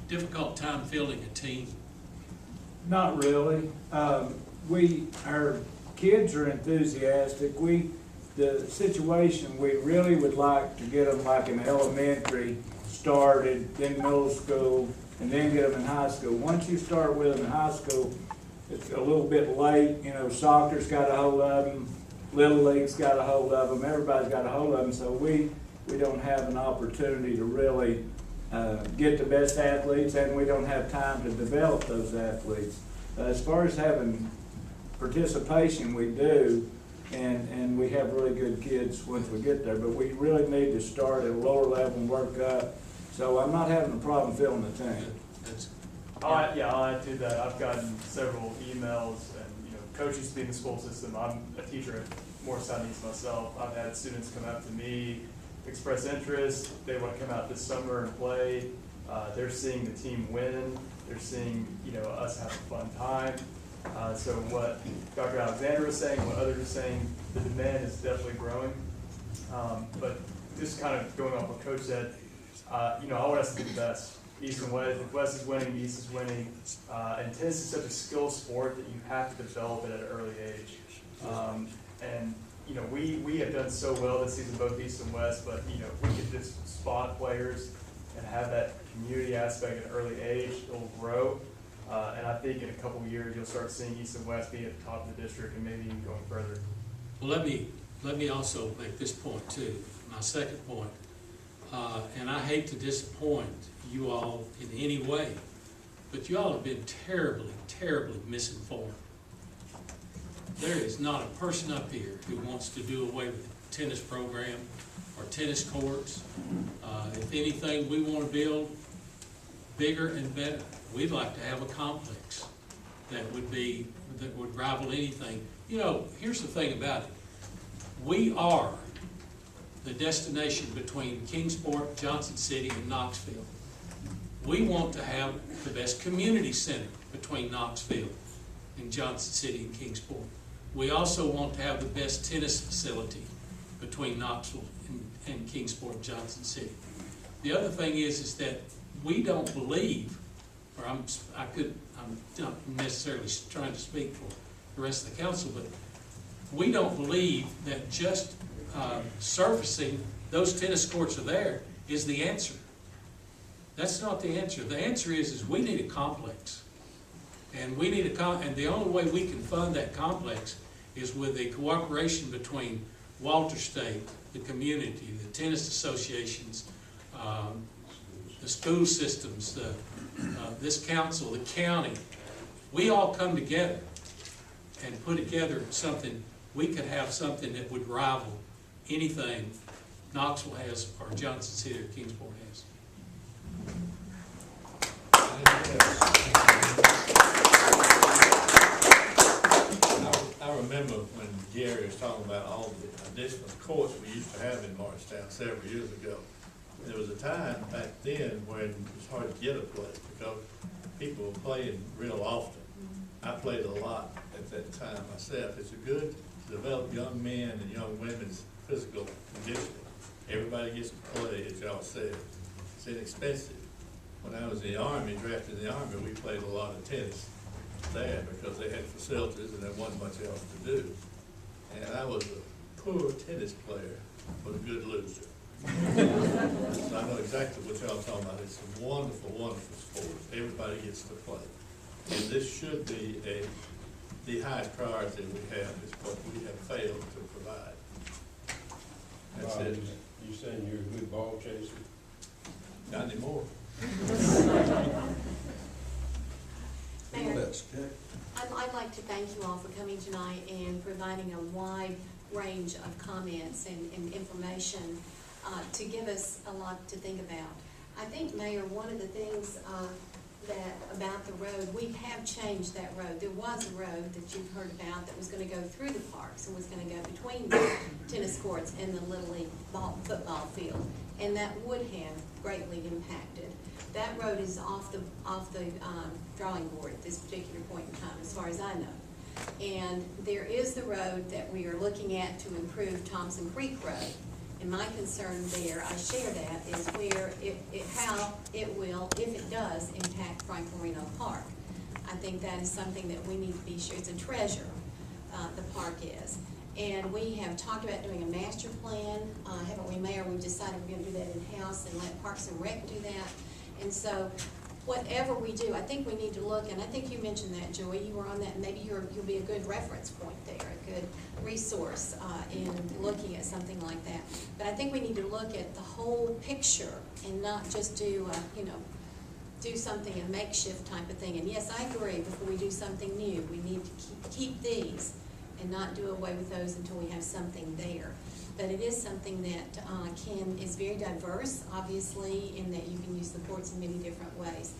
Speaker 6: difficult time fielding a team?
Speaker 19: Not really. Our kids are enthusiastic. The situation, we really would like to get them like in elementary started, then middle school, and then get them in high school. Once you start with them in high school, it's a little bit late. You know, soccer's got a hold of them, Little League's got a hold of them, everybody's got a hold of them, so we don't have an opportunity to really get the best athletes, and we don't have time to develop those athletes. As far as having participation, we do, and we have really good kids once we get there, but we really need to start at a lower level and work up. So I'm not having a problem filling the team.
Speaker 12: I'll add to that. I've gotten several emails, and Coach used to be in the school system. I'm a teacher at Morristown East myself. I've had students come up to me, express interest. They want to come out this summer and play. They're seeing the team win. They're seeing us have a fun time. So what Dr. Alexander is saying, what others are saying, the demand is definitely growing. But just kind of going off what Coach said, I want us to do the best. East and West. If West is winning, East is winning. And tennis is such a skill sport that you have to develop it at an early age. And we have done so well this season, both East and West, but if we could just spot players and have that community aspect at an early age, it'll grow. And I think in a couple of years, you'll start seeing East and West be at the top of the district and maybe even going further.
Speaker 6: Well, let me also make this point too, my second point. And I hate to disappoint you all in any way, but you all have been terribly, terribly misinformed. There is not a person up here who wants to do away with the tennis program or tennis courts. If anything, we want to build bigger and better. We'd like to have a complex that would rival anything. You know, here's the thing about it. We are the destination between Kingsport, Johnson City, and Knoxville. We want to have the best community center between Knoxville and Johnson City and Kingsport. We also want to have the best tennis facility between Knoxville and Kingsport, Johnson City. The other thing is that we don't believe, or I'm not necessarily trying to speak for the rest of the council, but we don't believe that just surfacing those tennis courts are there is the answer. That's not the answer. The answer is we need a complex. And we need and the only way we can fund that complex is with the cooperation between Walter State, the community, the tennis associations, the school systems, this council, the county. We all come together and put together something. We could have something that would rival anything Knoxville has or Johnson City or Kingsport has.
Speaker 20: I remember when Gary was talking about all the additional courts we used to have in Morristown several years ago. There was a time back then when it was hard to get a place because people were playing real often. I played a lot at that time myself. It's good to develop young men and young women's physical conditioning. Everybody gets to play, as y'all said. It's inexpensive. When I was in the Army, drafted in the Army, we played a lot of tennis there because they had facilities and there wasn't much else to do. And I was a poor tennis player, but a good loser. So I know exactly what y'all talking about. It's a wonderful, wonderful sport. Everybody gets to play. And this should be the highest priority we have, is what we have failed to provide. That's it.
Speaker 2: You saying you're a good ball chaser?
Speaker 20: Not anymore.
Speaker 5: Mayor, I'd like to thank you all for coming tonight and providing a wide range of comments and information to give us a lot to think about. I think, Mayor, one of the things about the road, we have changed that road. There was a road that you've heard about that was going to go through the parks and was going to go between the tennis courts and the Little League football field, and that would have greatly impacted. That road is off the drawing board at this particular point in time, as far as I know. And there is the road that we are looking at to improve Thompson Creek Road. And my concern there, I share that, is where how it will, if it does, impact Franklin Reno Park. I think that is something that we need to be sure. It's a treasure, the park is. And we have talked about doing a master plan, haven't we, Mayor? We've decided we're going to do that in-house and let Parks and Rec do that. And so whatever we do, I think we need to look, and I think you mentioned that, Joey, you were on that, and maybe you'll be a good reference point there, a good resource in looking at something like that. But I think we need to look at the whole picture and not just do, do something, a makeshift type of thing. And yes, I agree, before we do something new, we need to keep these and not do away with those until we have something there. But it is something that is very diverse, obviously, in that you can use the courts in many different ways.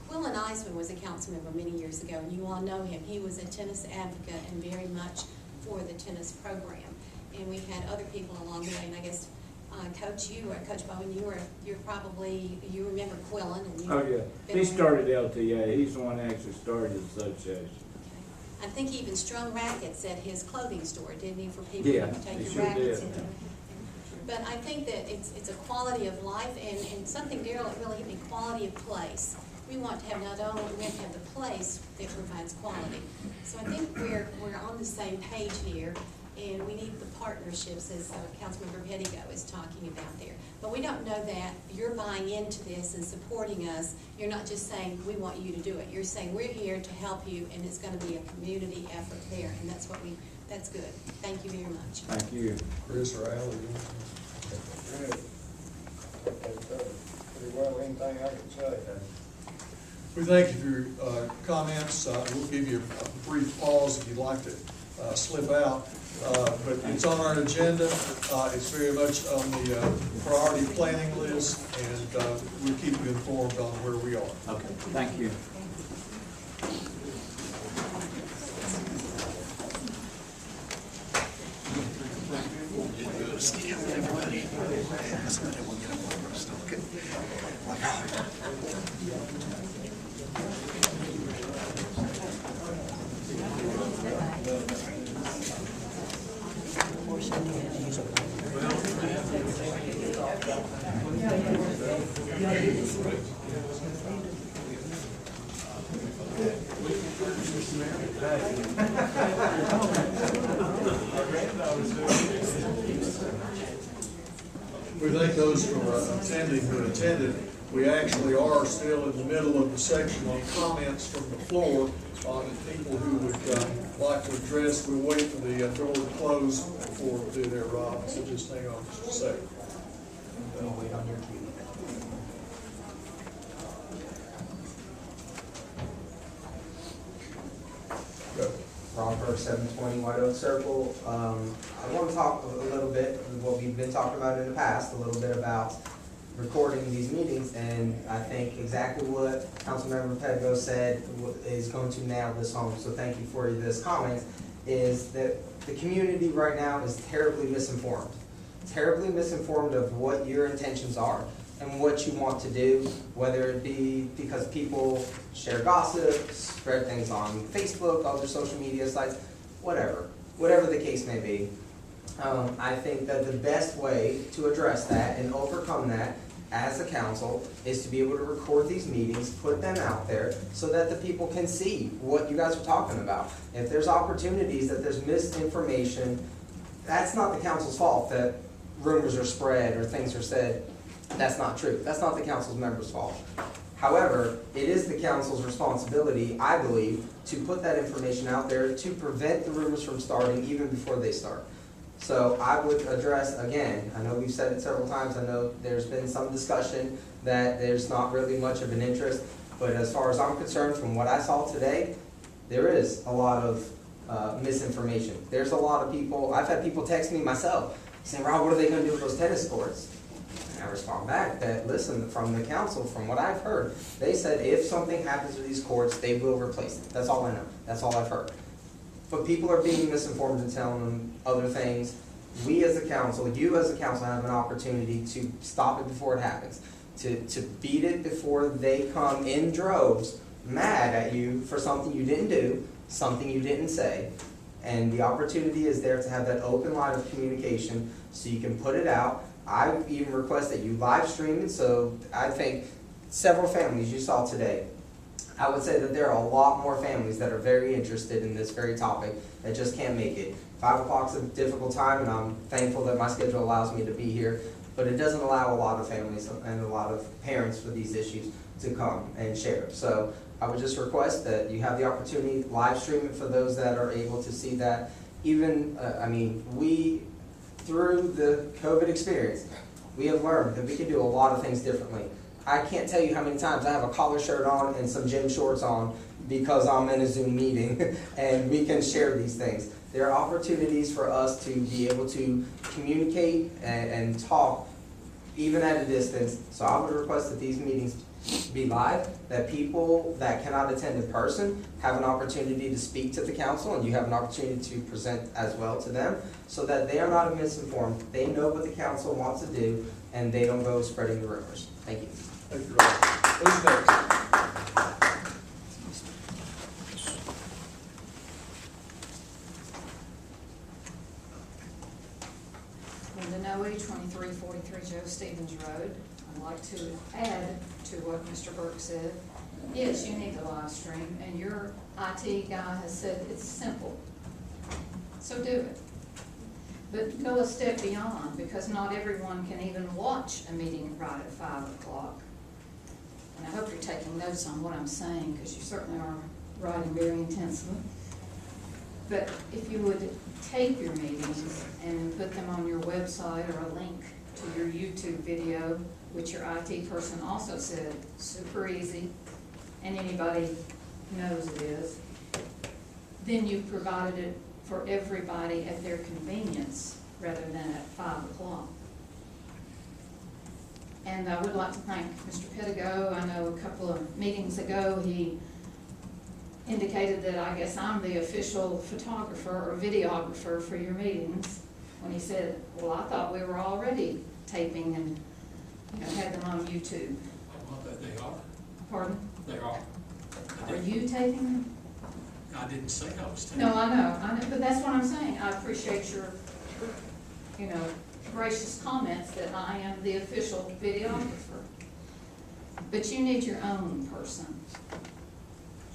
Speaker 5: Quillen Eisman was a council member many years ago, and you all know him. He was a tennis advocate and very much for the tennis program. And we've had other people along the way, and I guess Coach Bowen, you remember Quillen. And
Speaker 19: oh yeah, he started LTA. He's the one that actually started the association.
Speaker 5: I think he even strung rackets at his clothing store, didn't he, for people to take your rackets in. But I think that it's a quality of life and something, Daryl, that really hit me, quality of place. We want to have not only, we have to have the place that provides quality. So I think we're on the same page here. And we need the partnerships, as Councilmember Pettigo is talking about there. But we don't know that you're buying into this and supporting us. You're not just saying, we want you to do it. You're saying, we're here to help you, and it's gonna be a community effort there, and that's good. Thank you very much.
Speaker 16: Thank you.
Speaker 1: Chris or Al, you
Speaker 19: Good. Pretty well, anything I can say.
Speaker 1: We thank you for your comments. We'll give you a brief pause if you'd like to slip out. But it's on our agenda. It's very much on the priority planning list, and we'll keep you informed on where we are.
Speaker 16: Okay, thank you.
Speaker 1: We thank those for attending who attended. We actually are still in the middle of the section on comments from the floor on people who would like to address. We'll wait for the door to close before we do their so just hang on just a second.
Speaker 4: We'll wait on your cue.
Speaker 1: Go.
Speaker 4: Ron Burke, 720 White Oak Circle. I want to talk a little bit, what we've been talking about in the past, a little bit about recording these meetings, and I think exactly what Councilmember Pettigo said is going to nail this home, so thank you for this comment, is that the community right now is terribly misinformed. Terribly misinformed of what your intentions are and what you want to do, whether it be because people share gossip, spread things on Facebook, other social media sites, whatever the case may be. I think that the best way to address that and overcome that as a council is to be able to record these meetings, put them out there so that the people can see what you guys are talking about. If there's opportunities that there's misinformation, that's not the council's fault that rumors are spread or things are said. That's not true. That's not the council's members' fault. However, it is the council's responsibility, I believe, to put that information out there to prevent the rumors from starting even before they start. So I would address, again, I know we've said it several times, I know there's been some discussion that there's not really much of an interest, but as far as I'm concerned, from what I saw today, there is a lot of misinformation. There's a lot of people, I've had people text me myself, saying, Rob, what are they gonna do with those tennis courts? And I respond back that, listen, from the council, from what I've heard, they said if something happens to these courts, they will replace them. That's all I know. That's all I've heard. But people are being misinformed and telling them other things. We as a council, you as a council have an opportunity to stop it before it happens, to beat it before they come in droves mad at you for something you didn't do, something you didn't say. And the opportunity is there to have that open line of communication so you can put it out. I even request that you live stream it, so I think several families you saw today, I would say that there are a lot more families that are very interested in this very topic that just can't make it. 5 o'clock's a difficult time, and I'm thankful that my schedule allows me to be here, but it doesn't allow a lot of families and a lot of parents for these issues to come and share. So I would just request that you have the opportunity, live stream it for those that are able to see that. Even, we, through the COVID experience, we have learned that we can do a lot of things differently. I can't tell you how many times I have a collar shirt on and some gym shorts on because I'm in a Zoom meeting and we can share these things. There are opportunities for us to be able to communicate and talk even at a distance. So I would request that these meetings be live, that people that cannot attend in person have an opportunity to speak to the council, and you have an opportunity to present as well to them, so that they are not misinformed. They know what the council wants to do, and they don't go spreading the rumors. Thank you.
Speaker 1: Thank you, Rob. Who's next?
Speaker 21: Linda Noe, 2343 Joe Stevens Road. I'd like to add to what Mr. Burke said. Yes, you need the live stream, and your IT guy has said it's simple. So do it. But go a step beyond, because not everyone can even watch a meeting right at 5 o'clock. And I hope you're taking notes on what I'm saying, because you certainly are writing very intensely. But if you would tape your meetings and put them on your website or a link to your YouTube video, which your IT person also said, super easy, and anybody knows it is, then you've provided it for everybody at their convenience rather than at 5 o'clock. And I would like to thank Mr. Pettigo. I know a couple of meetings ago, he indicated that I guess I'm the official photographer or videographer for your meetings, when he said, well, I thought we were already taping and, had them on YouTube.
Speaker 6: Well, they are.
Speaker 21: Pardon?
Speaker 6: They are.
Speaker 21: Are you taping them?
Speaker 6: I didn't say I was taking.
Speaker 21: No, I know, but that's what I'm saying. I appreciate your, gracious comments that I am the official videographer. But you need your own person.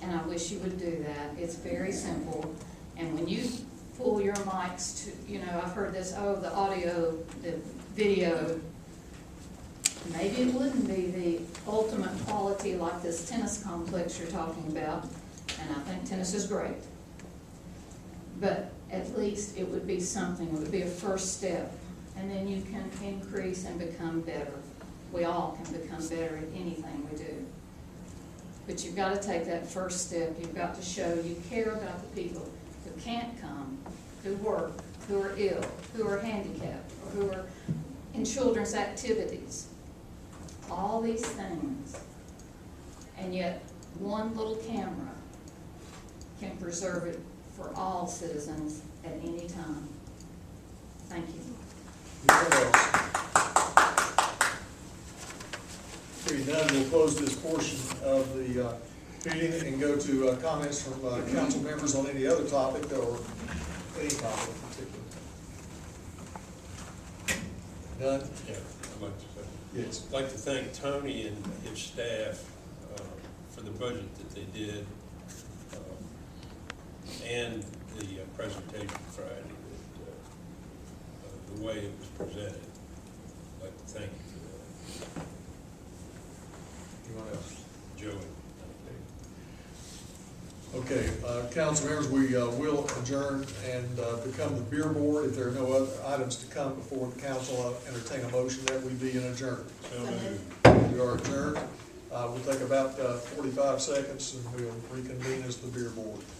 Speaker 21: And I wish you would do that. It's very simple. And when you pull your mics to, I've heard this, the audio, the video, maybe it wouldn't be the ultimate quality like this tennis complex you're talking about. And I think tennis is great. But at least it would be something, it would be a first step. And then you can increase and become better. We all can become better at anything we do. But you've got to take that first step. You've got to show you care about the people who can't come, who work, who are ill, who are handicapped, or who are in children's activities. All these things. And yet, one little camera can preserve it for all citizens at any time. Thank you.
Speaker 1: Anyone else? Hearing none, we'll close this portion of the meeting and go to comments from council members on any other topic or any topic in particular. None?
Speaker 2: Yeah, I'd like to say.
Speaker 1: Yes.
Speaker 2: I'd like to thank Tony and his staff for the budget that they did and the presentation Friday, the way it was presented. I'd like to thank you for that.
Speaker 1: Anyone else?
Speaker 2: Joey.
Speaker 1: Okay, council members, we will adjourn and become the beer board. If there are no other items to come before the council, I'll entertain a motion that we be in adjournment.
Speaker 2: So moved.
Speaker 1: We are adjourned. We'll take about 45 seconds and we'll reconvene as the beer board.